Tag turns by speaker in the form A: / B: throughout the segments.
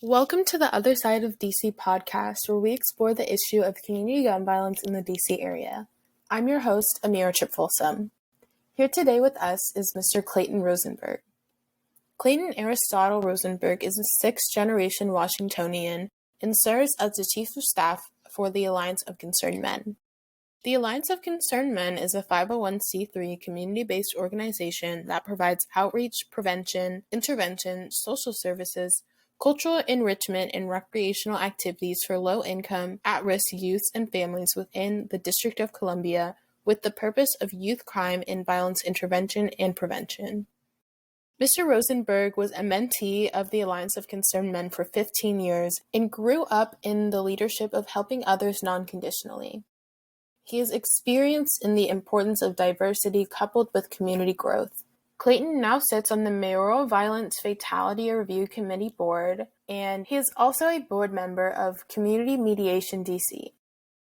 A: Welcome to the Other Side of DC podcast, where we explore the issue of community gun violence in the DC area. I'm your host, Amira Tripp Folsom. Here today with us is Mr. Clayton Rosenburg. Clayton Aristotle Rosenburg is a sixth-generation Washingtonian and serves as the Chief of Staff for the Alliance of Concerned Men. The Alliance of Concerned Men is a 501c3 community-based organization that provides outreach, prevention, intervention, social services, cultural enrichment, and recreational activities for low-income, at-risk youths and families within the District of Columbia with the purpose of youth crime and violence intervention and prevention. Mr. Rosenburg was a mentee of the Alliance of Concerned Men for 15 years and grew up in the leadership of helping others non-conditionally. He is experienced in the importance of diversity coupled with community growth. Clayton now sits on the Mayoral Violence Fatality Review Committee board, and he is also a board member of Community Mediation DC.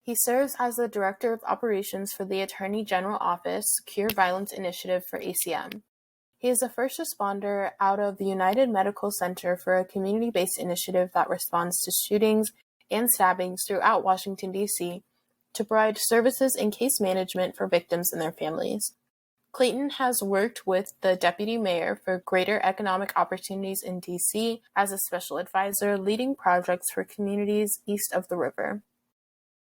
A: He serves as the Director of Operations for the Attorney General Office Cure Violence Initiative for ACM. He is a first responder out of the United Medical Center for a community-based initiative that responds to shootings and stabbings throughout Washington, D.C., to provide services and case management for victims and their families. Clayton has worked with the Deputy Mayor for greater economic opportunities in D.C. as a special advisor leading projects for communities east of the river.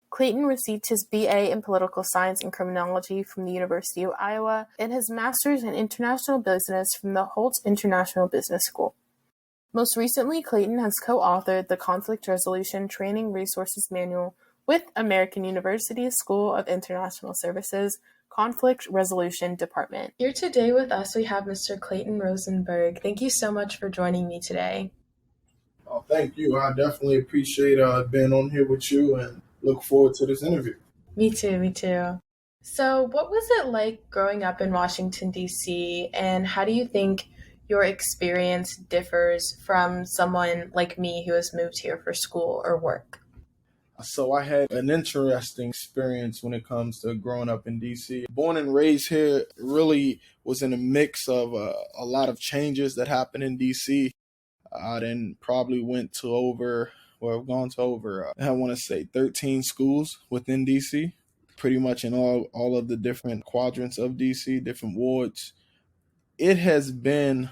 A: Clayton received his BA in Political Science and Criminology from the University of Iowa and his Master's in International Business from the Holtz International Business School. Most recently, Clayton has co-authored the Conflict Resolution Training Resources Manual with American University School of International Services Conflict Resolution Department. Here today with us, we have Mr. Clayton Rosenburg. Thank you so much for joining me today.
B: Oh, thank you. I definitely appreciate being on here with you and look forward to this interview.
A: Me too. So what was it like growing up in Washington, D.C., and how do you think your experience differs from someone like me who has moved here for school or work?
B: So I had an interesting experience when it comes to growing up in D.C. Born and raised here, really was in a mix of a lot of changes that happened in D.C. I then probably gone to over, I want to say 13 schools within D.C., pretty much in all of the different quadrants of D.C., different wards. It has been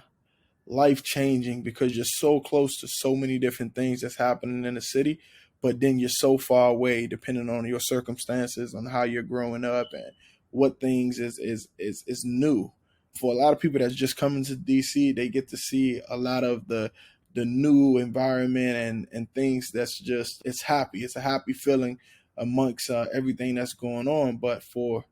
B: life-changing because you're so close to so many different things that's happening in the city, but then you're so far away depending on your circumstances, on how you're growing up and what things is new. For a lot of people that's just coming to DC, they get to see a lot of the new environment and things that's just, it's happy. It's a happy feeling amongst everything that's going on. But for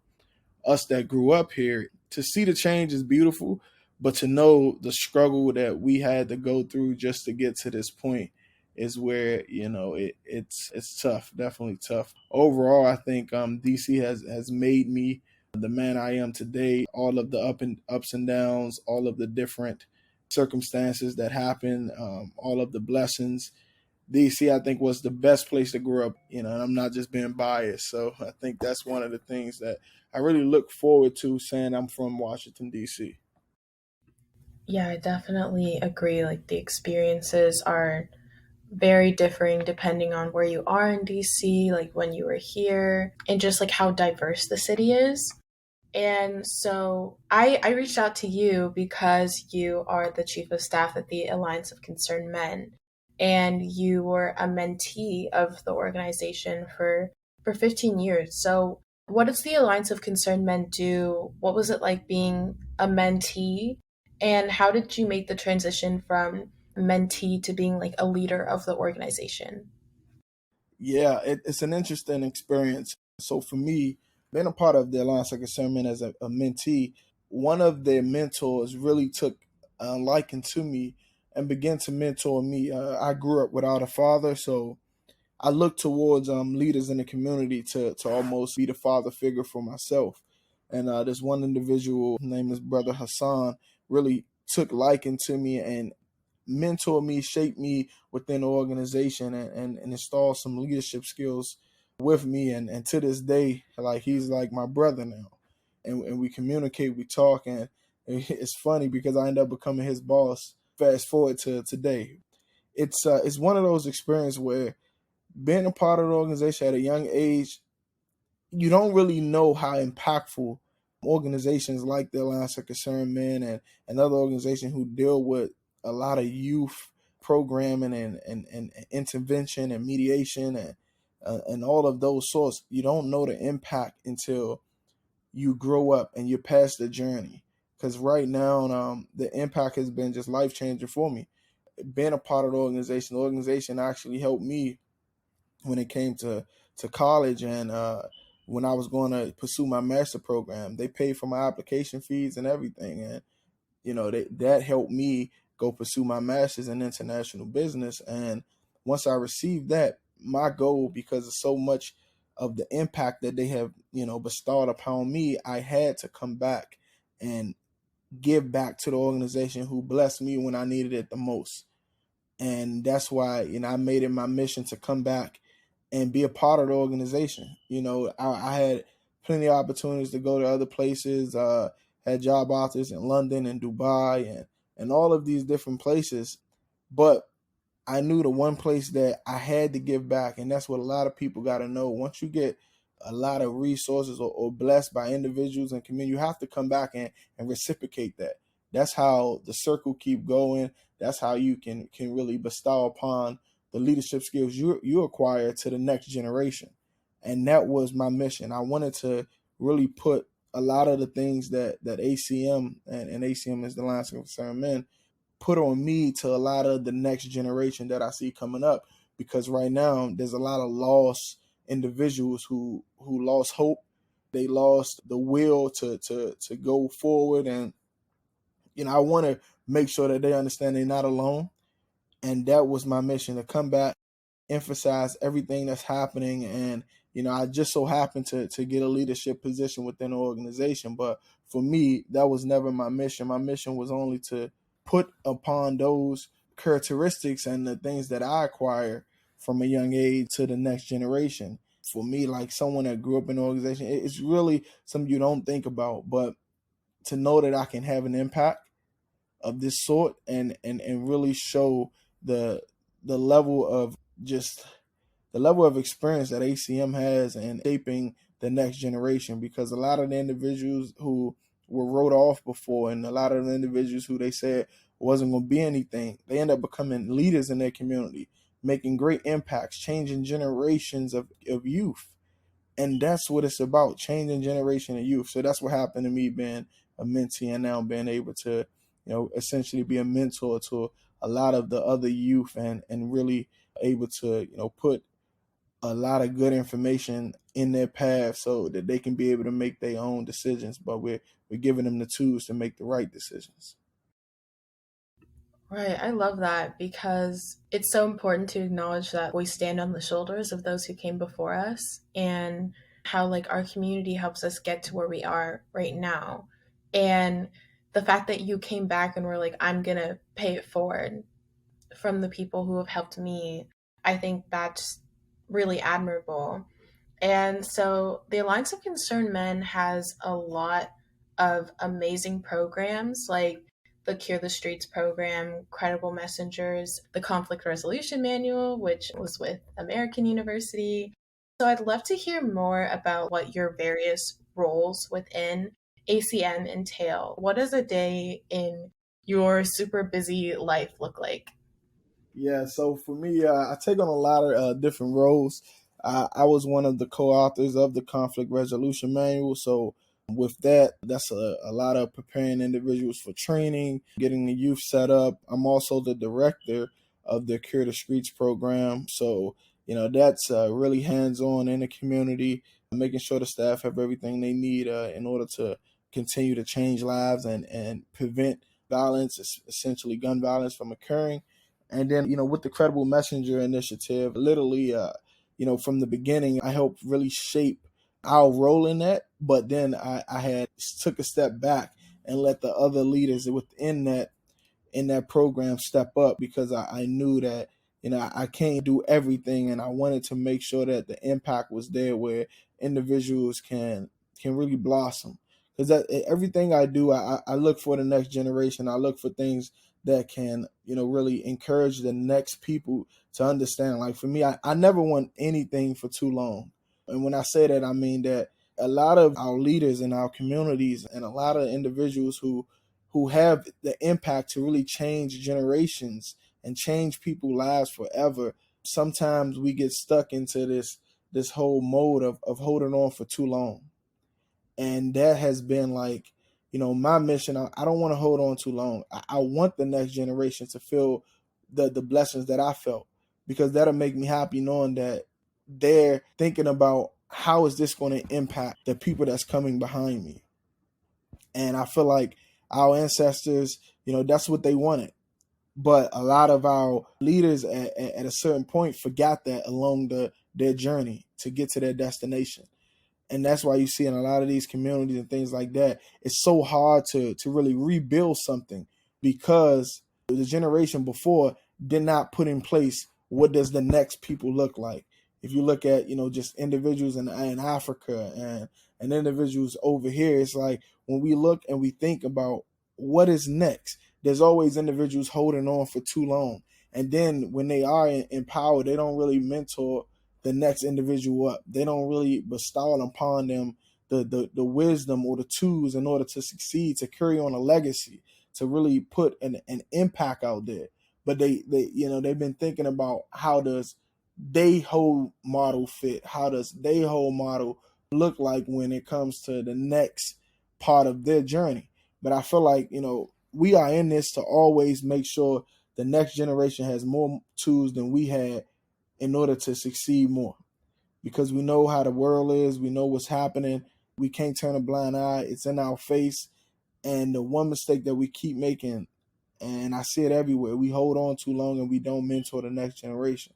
B: us that grew up here, to see the change is beautiful, but to know the struggle that we had to go through just to get to this point is where, it's tough, definitely tough. Overall, I think DC has made me the man I am today. All of the ups and downs, all of the different circumstances that happen, all of the blessings. DC, I think, was the best place to grow up, and I'm not just being biased. So I think that's one of the things that I really look forward to saying I'm from Washington, D.C.
A: Yeah, I definitely agree. Like, the experiences are very differing depending on where you are in DC, like when you were here, and just like how diverse the city is. And so I reached out to you because you are the Chief of Staff at the Alliance of Concerned Men, and you were a mentee of the organization for 15 years. So what does the Alliance of Concerned Men do? What was it like being a mentee? And how did you make the transition from mentee to being like a leader of the organization?
B: Yeah, it's an interesting experience. So for me, being a part of the Alliance of Concerned Men as a mentee, one of their mentors really took a liking to me and began to mentor me. I grew up without a father, so I look towards leaders in the community to almost be the father figure for myself. And this one individual, his name is Brother Hassan, really took liking to me and mentor me, shape me within the organization and install some leadership skills with me. And to this day, like, he's like my brother now. And we communicate, we talk, and it's funny because I end up becoming his boss. Fast forward to today. it's one of those experiences where being a part of the organization at a young age, you don't really know how impactful organizations like the Alliance of Concerned Men and other organizations who deal with a lot of youth programming and intervention and mediation and all of those sorts. You don't know the impact until you grow up and you're past the journey. Because right now, the impact has been just life changing for me. Being a part of the organization actually helped me when it came to college and when I was going to pursue my master program. They paid for my application fees and everything, and that helped me go pursue my master's in international business. And once I received that, my goal, because of so much of the impact that they have bestowed upon me, I had to come back and give back to the organization who blessed me when I needed it the most. And that's why I made it my mission to come back and be a part of the organization. I had plenty of opportunities to go to other places, had job offers in London and Dubai and all of these different places. But I knew the one place that I had to give back, and that's what a lot of people got to know. Once you get a lot of resources or blessed by individuals and community, you have to come back and reciprocate that. That's how the circle keep going. That's how you can really bestow upon the leadership skills you acquire to the next generation. And that was my mission. I wanted to really put a lot of the things that ACM and ACM is the Alliance of Concerned Men put on me to a lot of the next generation that I see coming up. Because right now there's a lot of lost individuals who lost hope. They lost the will to go forward. And I want to make sure that they understand they're not alone. And that was my mission, to come back, emphasize everything that's happening. And I just so happened to get a leadership position within the organization. But for me, that was never my mission. My mission was only to put upon those characteristics and the things that I acquire from a young age to the next generation. For me, like someone that grew up in an organization, it's really something you don't think about. But to know that I can have an impact of this sort and really show the level of experience that ACM has in shaping the next generation. Because a lot of the individuals who were wrote off before, and a lot of the individuals who they said wasn't going to be anything, they end up becoming leaders in their community, making great impacts, changing generations of youth. And that's what it's about, changing generation of youth. So that's what happened to me, being a mentee and now being able to, essentially be a mentor to a lot of the other youth and really able to, put a lot of good information in their path so that they can be able to make their own decisions. But we're giving them the tools to make the right decisions.
A: Right. I love that because it's so important to acknowledge that we stand on the shoulders of those who came before us, and how like our community helps us get to where we are right now. And the fact that you came back and were like, I'm going to pay it forward from the people who have helped me, I think that's really admirable. And so the Alliance of Concerned Men has a lot of amazing programs like the Cure the Streets program, Credible Messengers, the Conflict Resolution Manual, which was with American University. So I'd love to hear more about what your various roles within ACM entail. What does a day in your super busy life look like?
B: Yeah, so for me, I take on a lot of different roles. I was one of the co-authors of the Conflict Resolution Manual. So with that, that's a lot of preparing individuals for training, getting the youth set up. I'm also the director of the Cure the Streets program. So, that's really hands-on in the community, making sure the staff have everything they need in order to continue to change lives and prevent violence, essentially gun violence, from occurring. And then, with the Credible Messenger initiative, literally, from the beginning, I helped really shape our role in that. But then I had took a step back and let the other leaders within that program step up, because I knew that, I can't do everything. And I wanted to make sure that the impact was there where individuals can really blossom. Because everything I do, I look for the next generation. I look for things that can, really encourage the next people to understand. Like for me, I never want anything for too long. And when I say that, I mean that a lot of our leaders in our communities and a lot of individuals who have the impact to really change generations and change people's lives forever, sometimes we get stuck into this whole mode of holding on for too long. And that has been like, my mission. I don't want to hold on too long. I want the next generation to feel the blessings that I felt, because that'll make me happy knowing that they're thinking about how is this going to impact the people that's coming behind me. And I feel like our ancestors, that's what they wanted. But a lot of our leaders at a certain point forgot that along their journey to get to their destination. And that's why you see in a lot of these communities and things like that, it's so hard to really rebuild something, because the generation before did not put in place what does the next people look like. If you look at, just individuals in Africa and individuals over here, it's like when we look and we think about what is next, there's always individuals holding on for too long. And then when they are in power, they don't really mentor the next individual up. They don't really bestow upon them the wisdom or the tools in order to succeed, to carry on a legacy, to really put an impact out there. But they've been thinking about how does they whole model fit? How does they whole model look like when it comes to the next part of their journey? But I feel like, we are in this to always make sure the next generation has more tools than we had in order to succeed more, because we know how the world is. We know what's happening. We can't turn a blind eye. It's in our face. And the one mistake that we keep making, and I see it everywhere, we hold on too long and we don't mentor the next generation.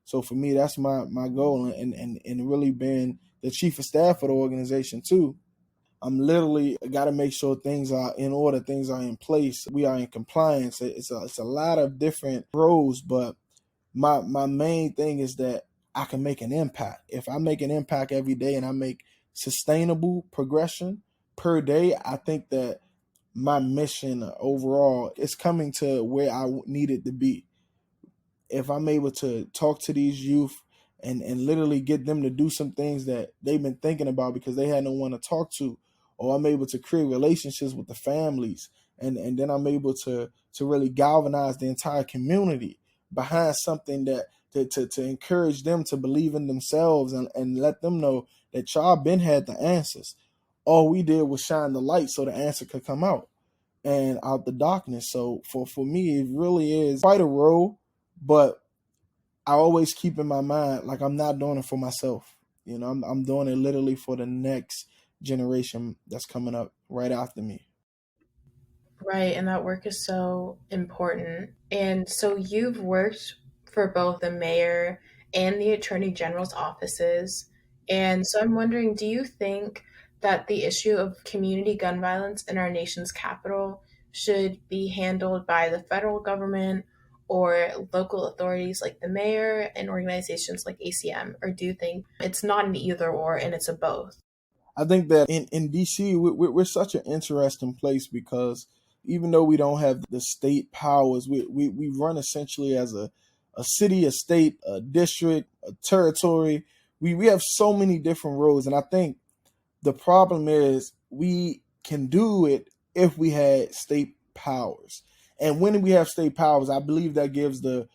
B: So for me, that's my goal, and really being the chief of staff for the organization too. I'm literally got to make sure things are in order, things are in place, we are in compliance. It's a lot of different roles, but my main thing is that I can make an impact. If I make an impact every day and I make sustainable progression per day, I think that my mission overall is coming to where I need it to be. If I'm able to talk to these youth and literally get them to do some things that they've been thinking about because they had no one to talk to, or I'm able to create relationships with the families, and then I'm able to really galvanize the entire community behind something that to encourage them to believe in themselves and let them know that y'all been had the answers. All we did was shine the light so the answer could come out and out the darkness. So for me, it really is quite a role, but I always keep in my mind, like, I'm not doing it for myself. I'm doing it literally for the next generation that's coming up right after me.
A: Right, and that work is so important. And so you've worked for both the mayor and the attorney general's offices. And so I'm wondering, do you think that the issue of community gun violence in our nation's capital should be handled by the federal government or local authorities like the mayor and organizations like ACM? Or do you think it's not an either or and it's a both?
B: I think that in DC, we're such an interesting place, because even though we don't have the state powers, we run essentially as a city, a state, a district, a territory. We have so many different roles. And I think the problem is we can do it if we had state powers. And when we have state powers, I believe that gives the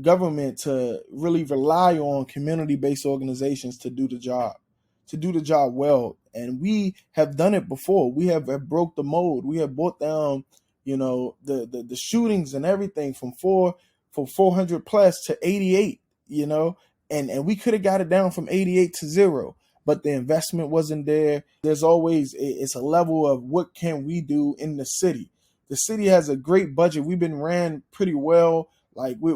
B: government to really rely on community-based organizations to do the job well. And we have done it before. We have broke the mold. We have brought down, the shootings and everything from 400 plus to 88, and we could have got it down from 88 to 0. But the investment wasn't there. It's a level of what can we do in the city. The city has a great budget. We've been ran pretty well. Like we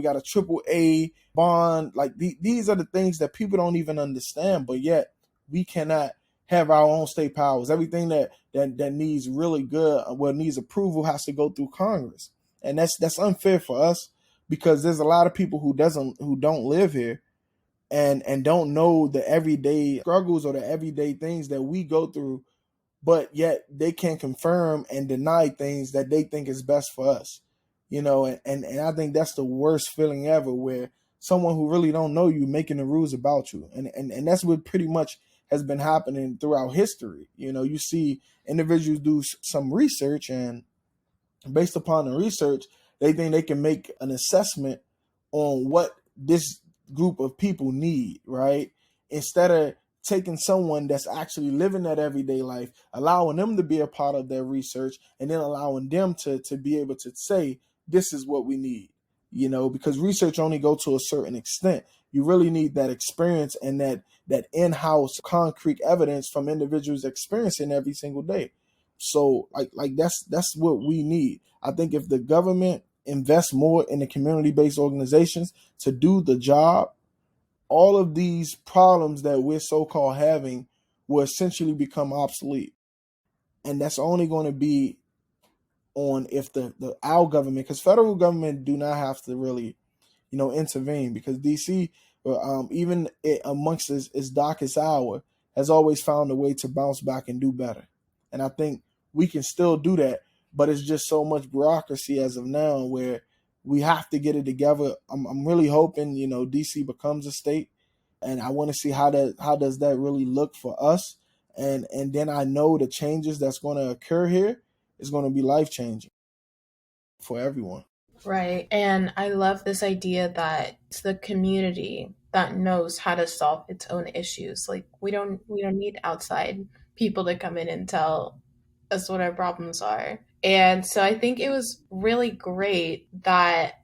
B: got a AAA bond. Like these are the things that people don't even understand. But yet we cannot have our own state powers. Everything that needs really good, needs approval, has to go through Congress, and that's unfair for us, because there's a lot of people who don't live here and don't know the everyday struggles or the everyday things that we go through but yet they can confirm and deny things that they think is best for us. And I think that's the worst feeling ever, where someone who really don't know you making the rules about you. And that's what pretty much has been happening throughout history. You see individuals do some research, and based upon the research, they think they can make an assessment on what this group of people need, right? Instead of taking someone that's actually living that everyday life, allowing them to be a part of their research, and then allowing them to be able to say, this is what we need, because research only go to a certain extent. You really need that experience and that in-house concrete evidence from individuals experiencing every single day. So like that's what we need. I think if the government invests more in the community-based organizations to do the job, all of these problems that we're so-called having will essentially become obsolete. And that's only going to be on if our government, because federal government do not have to really, intervene, because DC, even amongst its darkest hour, has always found a way to bounce back and do better. And I think we can still do that, but it's just so much bureaucracy as of now where we have to get it together. I'm really hoping, DC becomes a state, and I want to see how does that really look for us. And then I know the changes that's going to occur here is going to be life-changing for everyone.
A: Right. And I love this idea that it's the community that knows how to solve its own issues. Like we don't need outside people to come in and tell us what our problems are. And so I think it was really great that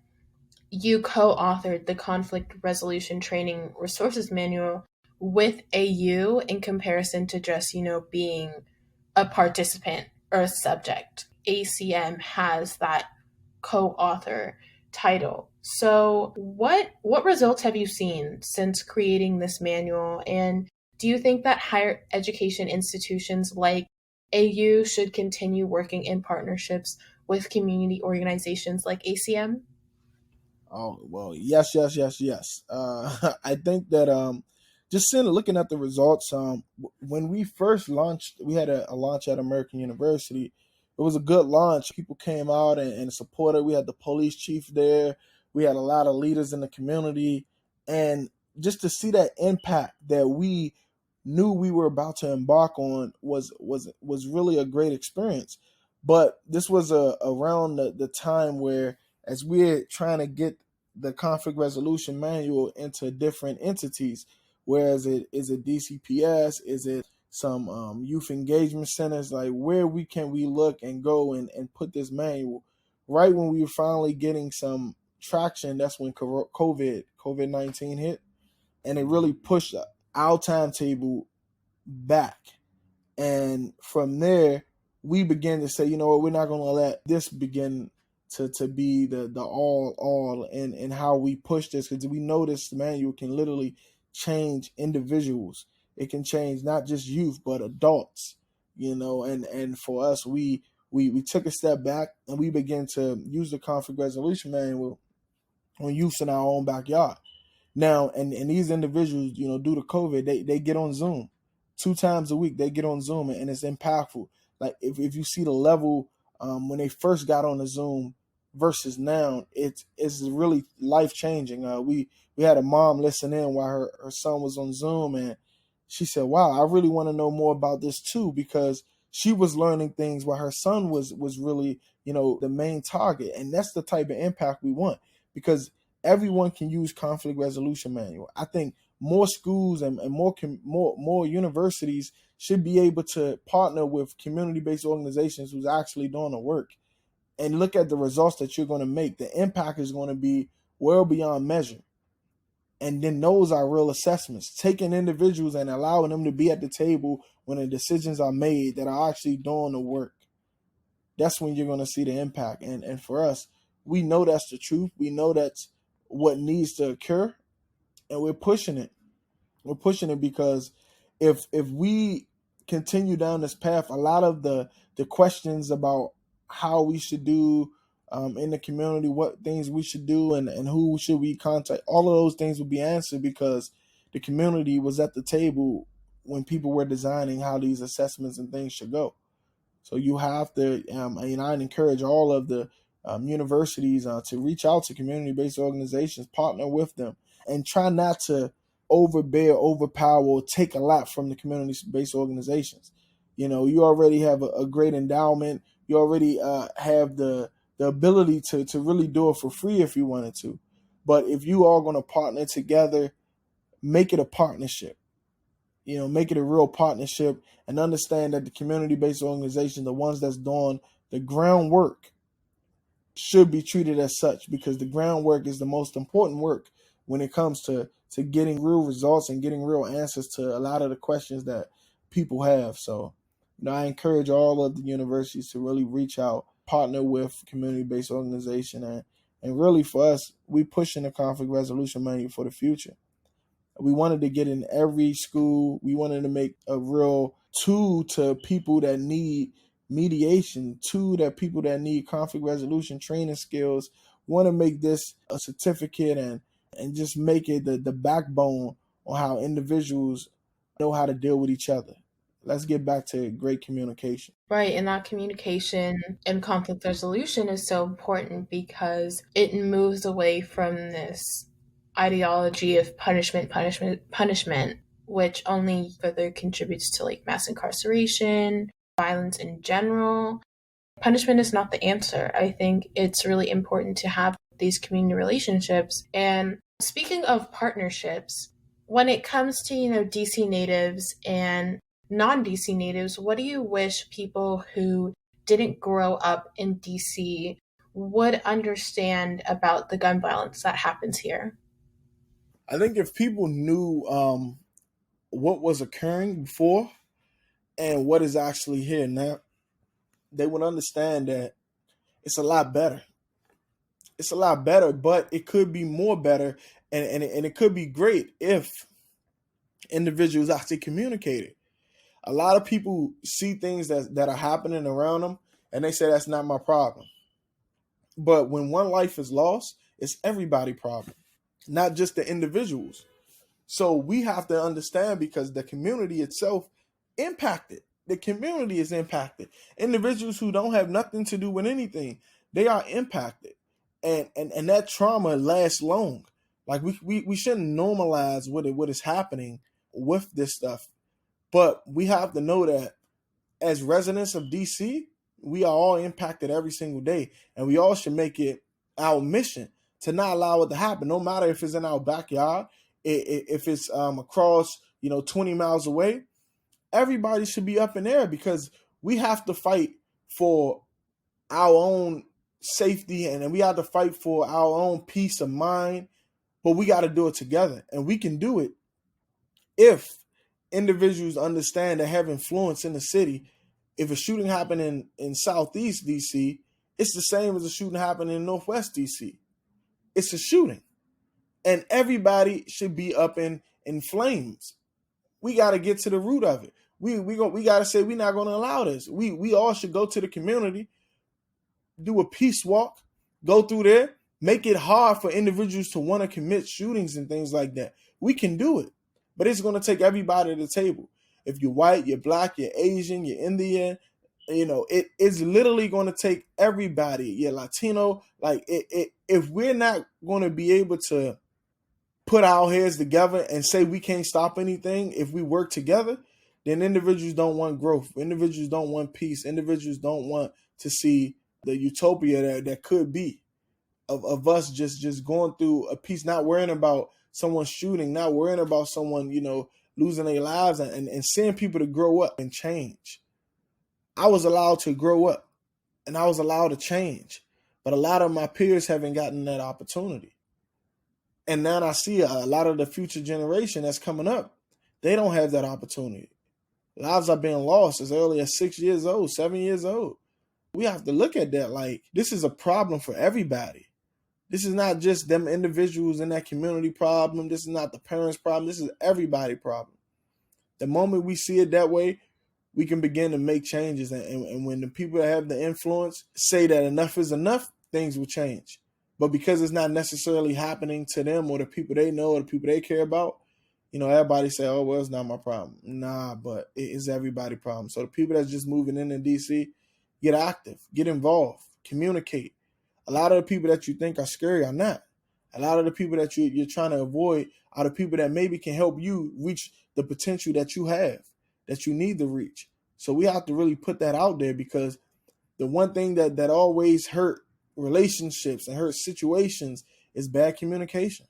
A: you co-authored the Conflict Resolution Training Resources Manual with AU in comparison to just, being a participant or a subject. ACM has that co-author title. So what results have you seen since creating this manual? And do you think that higher education institutions like AU should continue working in partnerships with community organizations like ACM?
B: Oh, well, yes. I think that just looking at the results, when we first launched, we had a launch at American University. It was a good launch. People came out and supported. We had the police chief there. We had a lot of leaders in the community. And just to see that impact that we knew we were about to embark on was really a great experience. But this was around the time where, as we're trying to get the conflict resolution manual into different entities, whereas is it DCPS, is it some youth engagement centers, like where can we look and go and put this manual. Right when we were finally getting some traction, that's when COVID-19 hit, and it really pushed our timetable back. And from there, we began to say, we're not going to let this begin to be the all in how we push this, because we know this manual can literally change individuals. It can change not just youth, but adults, and for us, we took a step back and we began to use the conflict resolution manual on youth in our own backyard. Now, and these individuals, due to COVID, they get on Zoom 2 times a week. They get on Zoom, and it's impactful. Like if you see the level when they first got on the Zoom versus now, it's really life changing. We had a mom listen in while her son was on Zoom, and she said, "Wow, I really want to know more about this too," because she was learning things while her son was really, the main target. And that's the type of impact we want, because everyone can use conflict resolution manual. I think more schools and more universities should be able to partner with community-based organizations who's actually doing the work, and look at the results that you're going to make. The impact is going to be well beyond measure. And then those are real assessments, taking individuals and allowing them to be at the table when the decisions are made that are actually doing the work. That's when you're going to see the impact. And for us, we know that's the truth. We know that's what needs to occur, and we're pushing it. We're pushing it because if we continue down this path, a lot of the questions about how we should do in the community, what things we should do, and who should we contact, all of those things will be answered because the community was at the table when people were designing how these assessments and things should go. So you have to, I'd encourage all of the universities to reach out to community-based organizations, partner with them, and try not to overbear, overpower, or take a lot from the community-based organizations. You already have a great endowment. You already have the ability to really do it for free if you wanted to. But if you are going to partner together, make it a partnership. Make it a real partnership, and understand that the community-based organizations, the ones that's doing the groundwork, should be treated as such, because the groundwork is the most important work when it comes to getting real results and getting real answers to a lot of the questions that people have. So, I encourage all of the universities to really reach out, partner with community-based organization, and really for us, we pushing the conflict resolution manual for the future. We wanted to get in every school. We wanted to make a real tool to people that need mediation, tool that people that need conflict resolution training skills. We want to make this a certificate and just make it the backbone on how individuals know how to deal with each other. Let's get back to great communication.
A: Right, and that communication and conflict resolution is so important because it moves away from this ideology of punishment, which only further contributes to mass incarceration, violence in general. Punishment is not the answer. I think it's really important to have these community relationships. And speaking of partnerships, when it comes to, DC natives and non-DC natives, what do you wish people who didn't grow up in DC would understand about the gun violence that happens here?
B: I think if people knew what was occurring before and what is actually here now, they would understand that it's a lot better. It's a lot better, but it could be more better, and it could be great if individuals actually communicated. A lot of people see things that are happening around them, and they say that's not my problem. But when one life is lost, it's everybody's problem, not just the individuals. So we have to understand, because the community itself impacted. The community is impacted. Individuals who don't have nothing to do with anything, they are impacted. And that trauma lasts long. We shouldn't normalize what is happening with this stuff. But we have to know that as residents of DC, we are all impacted every single day. And we all should make it our mission to not allow it to happen, no matter if it's in our backyard, if it's across 20 miles away. Everybody should be up in there, because we have to fight for our own safety, and we have to fight for our own peace of mind. But we got to do it together, and we can do it if individuals understand that have influence in the city. If a shooting happened in Southeast D.C., it's the same as a shooting happening in Northwest D.C. It's a shooting, and everybody should be up in flames. We got to get to the root of it. We got to say we're not going to allow this. We all should go to the community, do a peace walk, go through there, make it hard for individuals to want to commit shootings and things like that. We can do it, but it's going to take everybody at the table. If you're white, you're black, you're Asian, you're Indian, it's literally going to take everybody. You're Latino. If we're not going to be able to put our heads together and say we can't stop anything, if we work together, then individuals don't want growth. Individuals don't want peace. Individuals don't want to see the utopia that could be of us just going through a peace, not worrying about someone shooting, not worrying about someone, losing their lives, and seeing people to grow up and change. I was allowed to grow up, and I was allowed to change, but a lot of my peers haven't gotten that opportunity. And now I see a lot of the future generation that's coming up, they don't have that opportunity. Lives are being lost as early as 6 years old, 7 years old. We have to look at that like this is a problem for everybody. This is not just them individuals in that community problem. This is not the parents' problem. This is everybody's problem. The moment we see it that way, we can begin to make changes. And when the people that have the influence say that enough is enough, things will change. But because it's not necessarily happening to them or the people they know or the people they care about, Everybody say, oh, well, it's not my problem. Nah, but it is everybody's problem. So the people that's just moving in DC, get active, get involved, communicate. A lot of the people that you think are scary are not. A lot of the people that you're trying to avoid are the people that maybe can help you reach the potential that you have, that you need to reach. So we have to really put that out there, because the one thing that always hurt relationships and hurt situations is bad communication.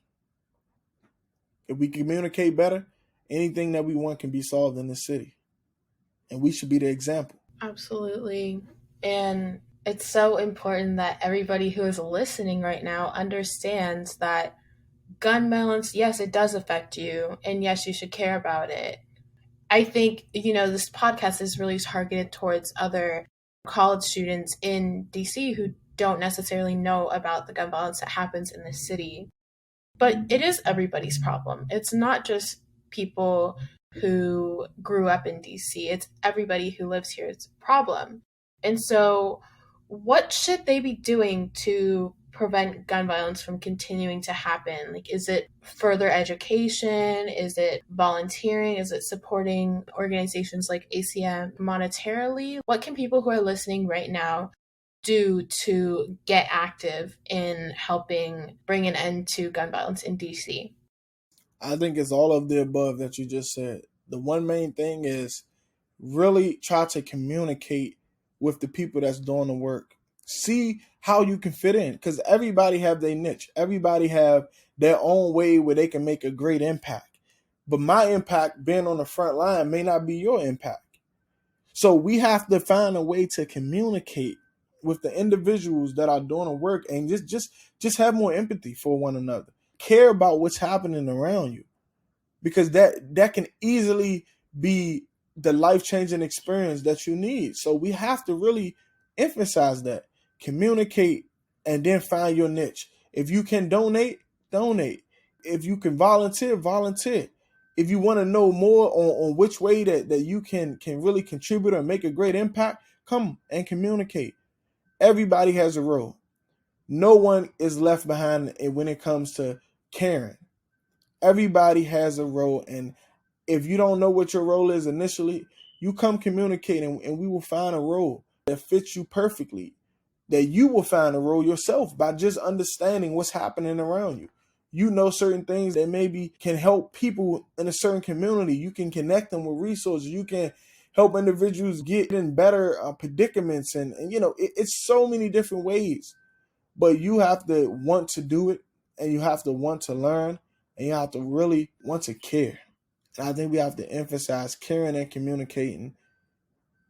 B: If we communicate better, anything that we want can be solved in this city. And we should be the example.
A: Absolutely. And it's so important that everybody who is listening right now understands that gun violence, yes, it does affect you. And yes, you should care about it. I think, this podcast is really targeted towards other college students in DC who don't necessarily know about the gun violence that happens in the city. But it is everybody's problem. It's not just people who grew up in DC. It's everybody who lives here. It's a problem. And so what should they be doing to prevent gun violence from continuing to happen? Like, is it further education? Is it volunteering? Is it supporting organizations like ACM monetarily? What can people who are listening right now do to get active in helping bring an end to gun violence in DC?
B: I think it's all of the above that you just said. The one main thing is really try to communicate with the people that's doing the work. See how you can fit in, because everybody have their niche. Everybody have their own way where they can make a great impact. But my impact being on the front line may not be your impact. So we have to find a way to communicate with the individuals that are doing the work, and just have more empathy for one another. Care about what's happening around you, because that can easily be the life-changing experience that you need. So we have to really emphasize that. Communicate, and then find your niche. If you can donate. If you can volunteer. If you want to know more on which way that you can really contribute or make a great impact, come and communicate. Everybody has a role. No one is left behind when it comes to caring. Everybody has a role, and if you don't know what your role is initially, you come communicate, and we will find a role that fits you perfectly, that you will find a role yourself by just understanding what's happening around you. You know certain things that maybe can help people in a certain community. You can connect them with resources. You can help individuals get in better predicaments. And it's so many different ways. But you have to want to do it, and you have to want to learn, and you have to really want to care. And I think we have to emphasize caring and communicating.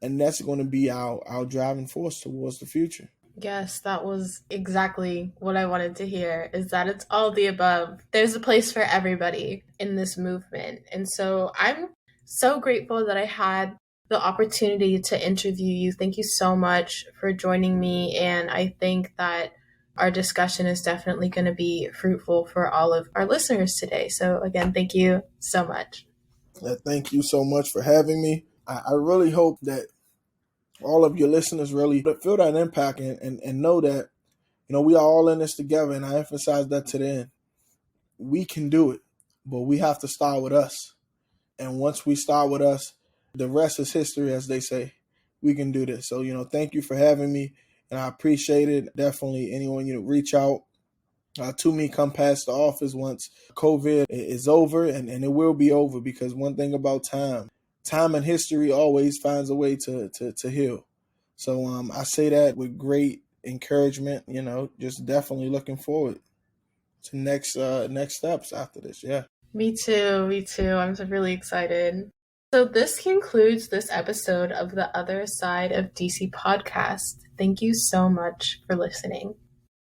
B: And that's going to be our driving force towards the future.
A: Yes, that was exactly what I wanted to hear, is that it's all the above. There's a place for everybody in this movement. And so I'm so grateful that I had the opportunity to interview you. Thank you so much for joining me. And I think that our discussion is definitely going to be fruitful for all of our listeners today. So again, thank you so much.
B: Thank you so much for having me. I really hope that all of your listeners really feel that impact and know that, we are all in this together. And I emphasize that to the end. We can do it, but we have to start with us. And once we start with us, the rest is history, as they say. We can do this. So, thank you for having me, and I appreciate it. Definitely anyone, reach out to me, come past the office once COVID is over, and it will be over, because one thing about time and history always finds a way to heal. So I say that with great encouragement, just definitely looking forward to next steps after this. Yeah.
A: Me too. I'm so really excited. So this concludes this episode of the Other Side of DC podcast. Thank you so much for listening.